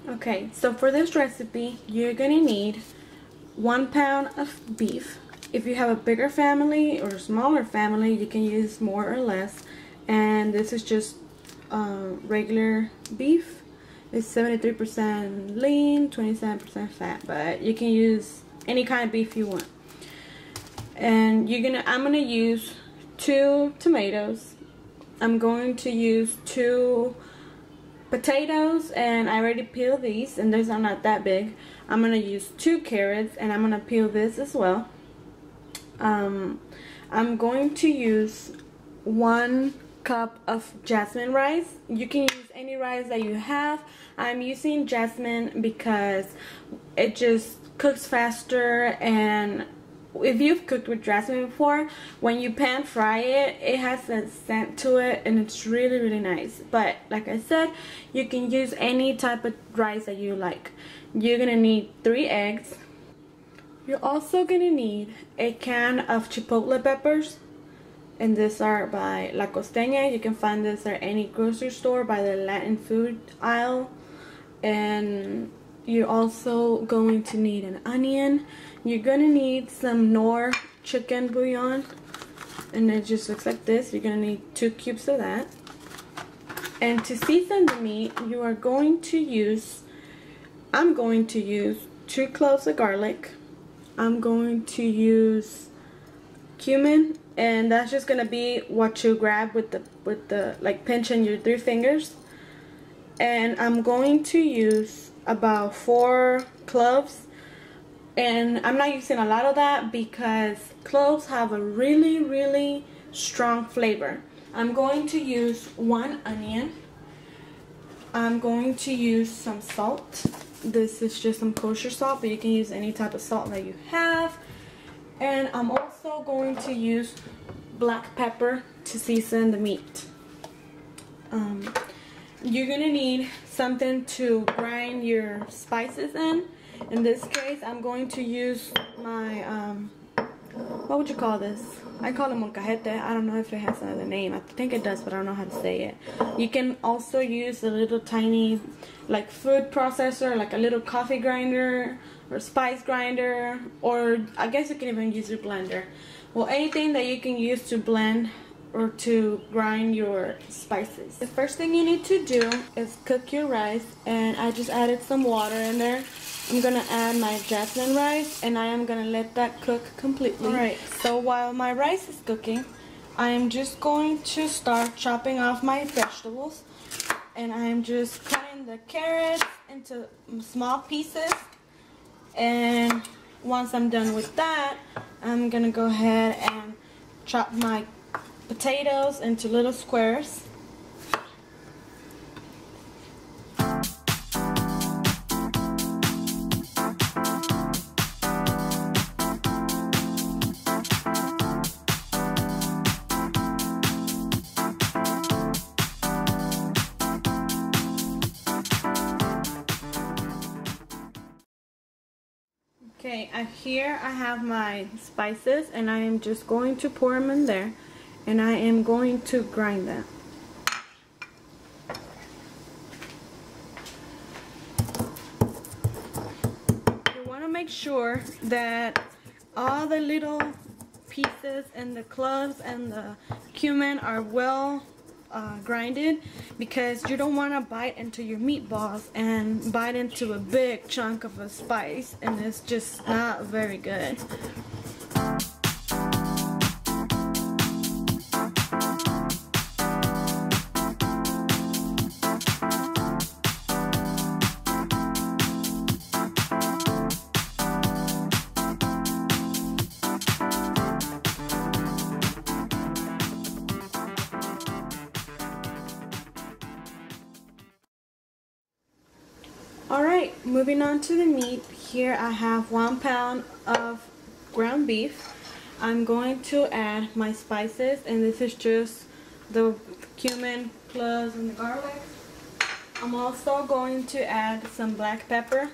Okay, so for this recipe, you're gonna need 1 pound of beef. If you have a bigger family or a smaller family, you can use more or less. And this is just regular beef. It's 73% lean, 27% fat, but you can use any kind of beef you want. And I'm gonna use 2 tomatoes. I'm going to use 2 potatoes, and I already peeled these, and these are not that big. I'm gonna use 2 carrots, and I'm gonna peel this as well. I'm going to use 1 cup of jasmine rice. You can use any rice that you have. I'm using jasmine because it just cooks faster, and if you've cooked with jasmine before, when you pan fry it, it has a scent to it, and it's really nice. But like I said, you can use any type of rice that you like. You're gonna need 3 eggs. You're also gonna need a can of chipotle peppers, and these are by La Costeña. You can find this at any grocery store by the Latin food aisle. And you're also going to need an onion. You're gonna need some Knorr chicken bouillon, and it just looks like this. You're gonna need 2 cubes of that. And to season the meat, you are going to use, I'm going to use 2 cloves of garlic. I'm going to use cumin, and that's just gonna be what you grab with the like pinching your 3 fingers. And I'm going to use about 4 cloves, and I'm not using a lot of that because cloves have a really strong flavor. I'm going to use 1 onion. I'm going to use some salt. This is just some kosher salt, but you can use any type of salt that you have. And I'm also going to use black pepper to season the meat. You're gonna need something to grind your spices in. In this case, I'm going to use my what would you call this? I call it molcajete. I don't know if it has another name. I think it does, but I don't know how to say it. You can also use a little tiny like food processor, like a little coffee grinder or spice grinder, or I guess you can even use your blender. Well, anything that you can use to blend or to grind your spices. The first thing you need to do is cook your rice, and I just added some water in there. I'm gonna add my jasmine rice, and I am gonna let that cook completely. Alright, so while my rice is cooking, I am just going to start chopping off my vegetables, and I am just cutting the carrots into small pieces. And once I'm done with that, I'm gonna go ahead and chop my potatoes into little squares. Okay, here I have my spices, and I am just going to pour them in there, and I am going to grind them. You want to make sure that all the little pieces and the cloves and the cumin are well grinded, because you don't want to bite into your meatballs and bite into a big chunk of a spice, and it's just not very good. Alright, moving on to the meat. Here I have 1 pound of ground beef. I'm going to add my spices, and this is just the cumin, cloves, and the garlic. I'm also going to add some black pepper.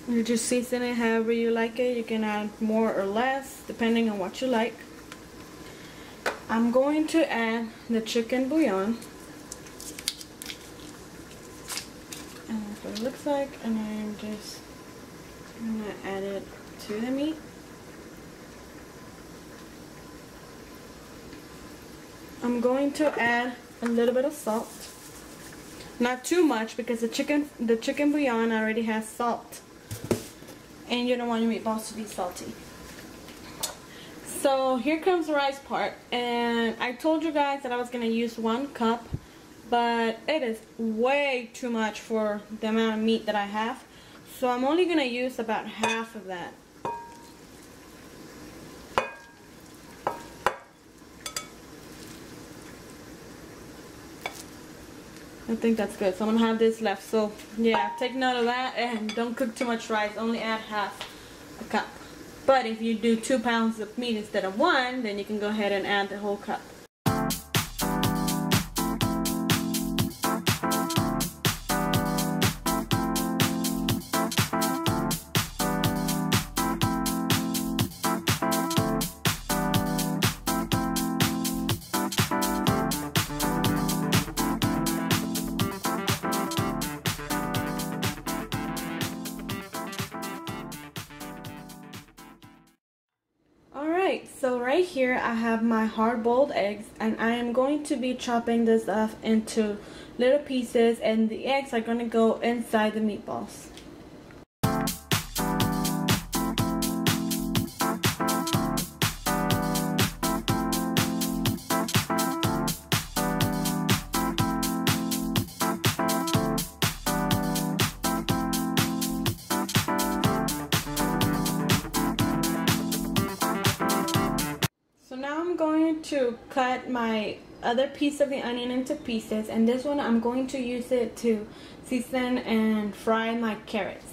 You just season it however you like it. You can add more or less depending on what you like. I'm going to add the chicken bouillon. it looks like, and I'm just gonna add it to the meat. I'm going to add a little bit of salt. Not too much because the chicken bouillon already has salt. And you don't want your meatballs to be salty. So here comes the rice part. And I told you guys that I was going to use 1 cup. But it is way too much for the amount of meat that I have. So I'm only going to use about half of that. I think that's good. So I'm gonna have this left. So yeah, take note of that and don't cook too much rice. Only add half a cup. But if you do 2 pounds of meat instead of 1, then you can go ahead and add the whole cup. Alright, so right here I have my hard-boiled eggs, and I am going to be chopping this up into little pieces, and the eggs are going to go inside the meatballs. Now I'm going to cut my other piece of the onion into pieces, and this one I'm going to use it to season and fry my carrots.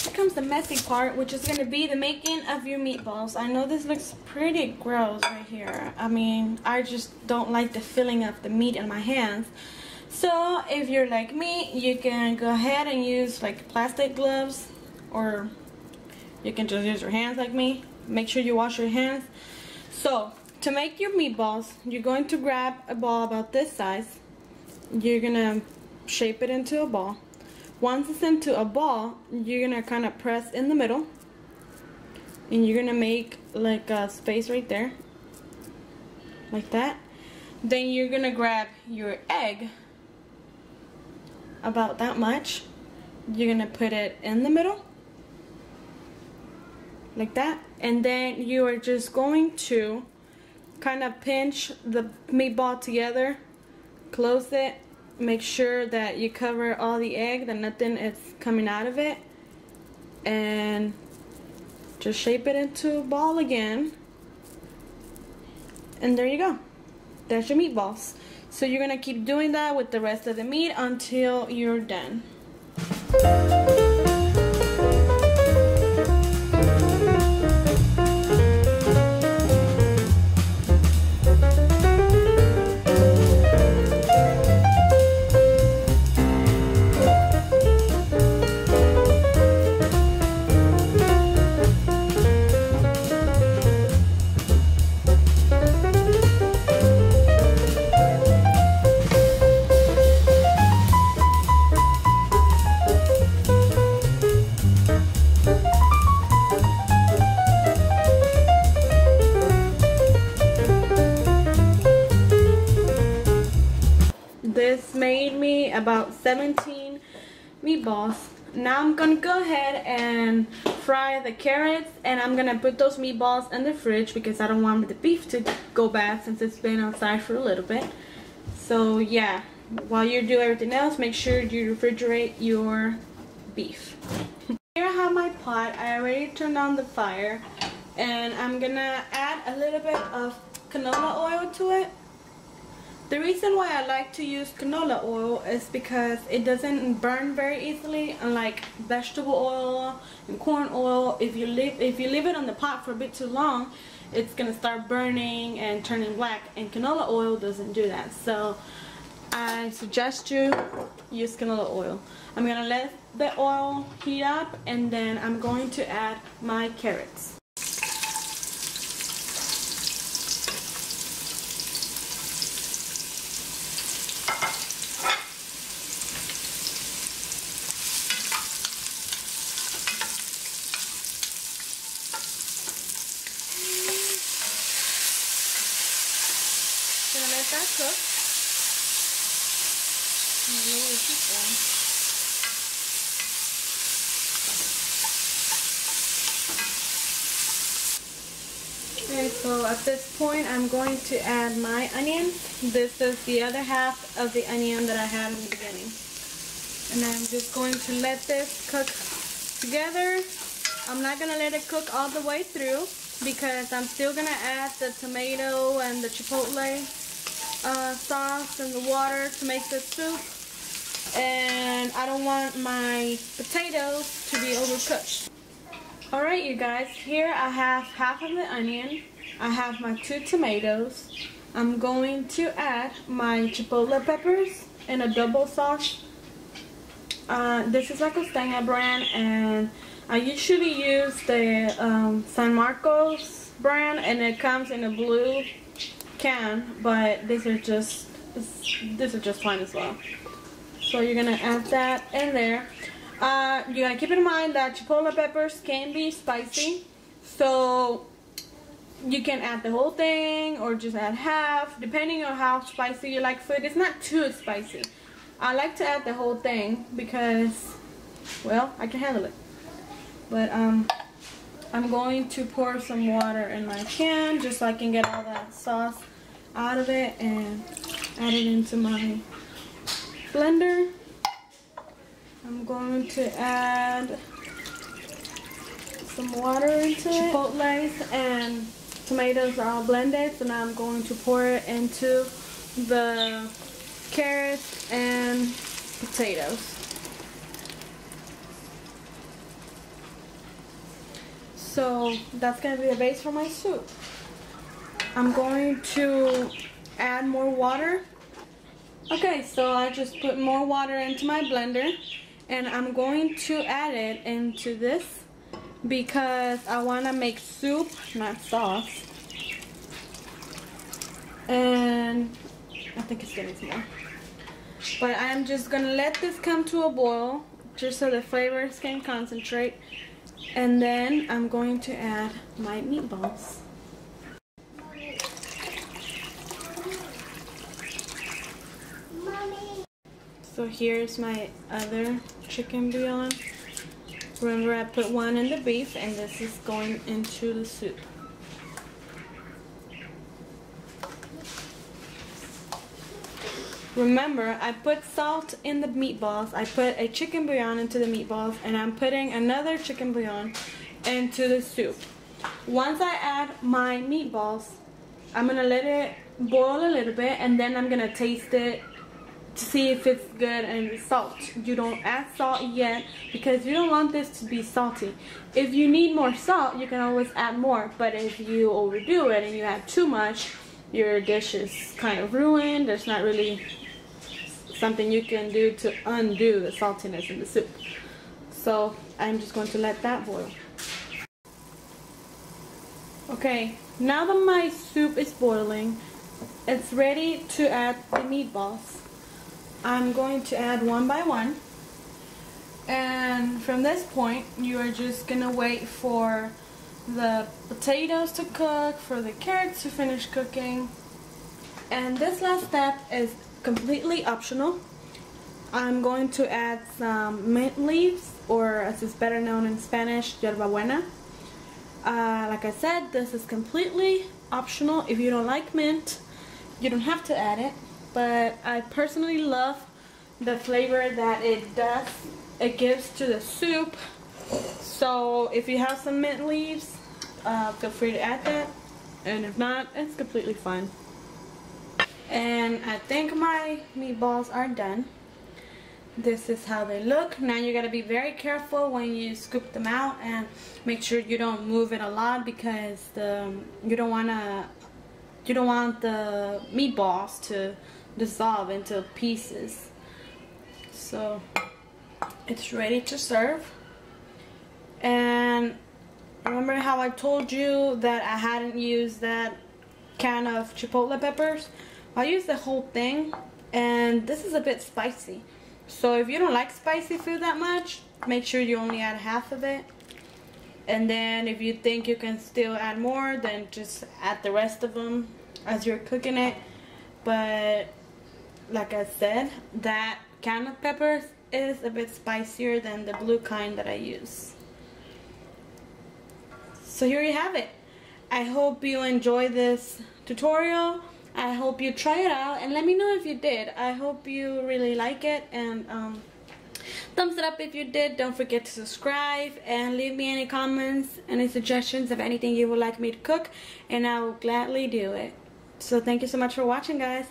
Here comes the messy part, which is going to be the making of your meatballs. I know this looks pretty gross right here. I mean, I just don't like the feeling of the meat in my hands. So if you're like me, you can go ahead and use like plastic gloves, or you can just use your hands like me. Make sure you wash your hands. So to make your meatballs, you're going to grab a ball about this size. You're gonna shape it into a ball. Once it's into a ball, you're gonna kind of press in the middle, and you're gonna make like a space right there, like that. Then you're gonna grab your egg, about that much. You're gonna put it in the middle, like that, and then you are just going to kind of pinch the meatball together, close it, make sure that you cover all the egg, that nothing is coming out of it, and just shape it into a ball again, and there you go. That's your meatballs. So you're gonna keep doing that with the rest of the meat until you're done. This made me about 17 meatballs. Now I'm gonna go ahead and fry the carrots, and I'm gonna put those meatballs in the fridge because I don't want the beef to go bad since it's been outside for a little bit. So yeah, while you do everything else, make sure you refrigerate your beef. Here I have my pot. I already turned on the fire, and I'm gonna add a little bit of canola oil to it. The reason why I like to use canola oil is because it doesn't burn very easily, unlike vegetable oil and corn oil. If you leave it on the pot for a bit too long, it's gonna start burning and turning black, and canola oil doesn't do that. So I suggest you use canola oil. I'm gonna let the oil heat up, and then I'm going to add my carrots. Gonna let that cook. Okay, so at this point I'm going to add my onion. This is the other half of the onion that I had in the beginning. And I'm just going to let this cook together. I'm not going to let it cook all the way through because I'm still going to add the tomato and the chipotle sauce and the water to make the soup. And I don't want my potatoes to be overcooked. Alright you guys, here I have half of the onion. I have my 2 tomatoes. I'm going to add my chipotle peppers in a double sauce. This is like a Stanga brand, and I usually use the San Marcos brand, and it comes in a blue can, but these are just fine as well. So you're gonna add that in there. You're gonna keep in mind that chipotle peppers can be spicy, so you can add the whole thing or just add half, depending on how spicy you like food. It's not too spicy. I like to add the whole thing because, well, I can handle it. But I'm going to pour some water in my can just so I can get all that sauce out of it and add it into my blender. I'm going to add some water into it. Chipotles and tomatoes are all blended, so now I'm going to pour it into the carrots and potatoes. So that's going to be the base for my soup. I'm going to add more water. Okay, so I just put more water into my blender, and I'm going to add it into this because I want to make soup, not sauce. And I think it's getting some more. But I'm just going to let this come to a boil just so the flavors can concentrate. And then I'm going to add my meatballs. So here's my other chicken bouillon. Remember, I put one in the beef, and this is going into the soup. Remember, I put salt in the meatballs. I put a chicken bouillon into the meatballs, and I'm putting another chicken bouillon into the soup. Once I add my meatballs, I'm going to let it boil a little bit, and then I'm going to taste it to see if it's good and salt. You don't add salt yet because you don't want this to be salty. If you need more salt, you can always add more, but if you overdo it and you add too much, your dish is kind of ruined. There's not really something you can do to undo the saltiness in the soup. So I'm just going to let that boil. Okay, now that my soup is boiling, it's ready to add the meatballs. I'm going to add one by one, and from this point you are just gonna wait for the potatoes to cook, for the carrots to finish cooking, and this last step is completely optional. I'm going to add some mint leaves, or as it's better known in Spanish, yerba buena. Like I said, this is completely optional. If you don't like mint, you don't have to add it. But I personally love the flavor that it gives to the soup. So if you have some mint leaves, feel free to add that. And if not, it's completely fine. And I think my meatballs are done. This is how they look. Now you gotta be very careful when you scoop them out and make sure you don't move it a lot because you don't want the meatballs to dissolve into pieces. So it's ready to serve. And remember how I told you that I hadn't used that can of chipotle peppers? I used the whole thing, and this is a bit spicy. So if you don't like spicy food that much, make sure you only add half of it. And then if you think you can still add more, then just add the rest of them as you're cooking it. But like I said, that can of peppers is a bit spicier than the blue kind that I use. So here you have it. I hope you enjoy this tutorial. I hope you try it out and let me know if you did. I hope you really like it, and thumbs it up if you did. Don't forget to subscribe and leave me any comments, any suggestions of anything you would like me to cook, and I will gladly do it. So thank you so much for watching, guys.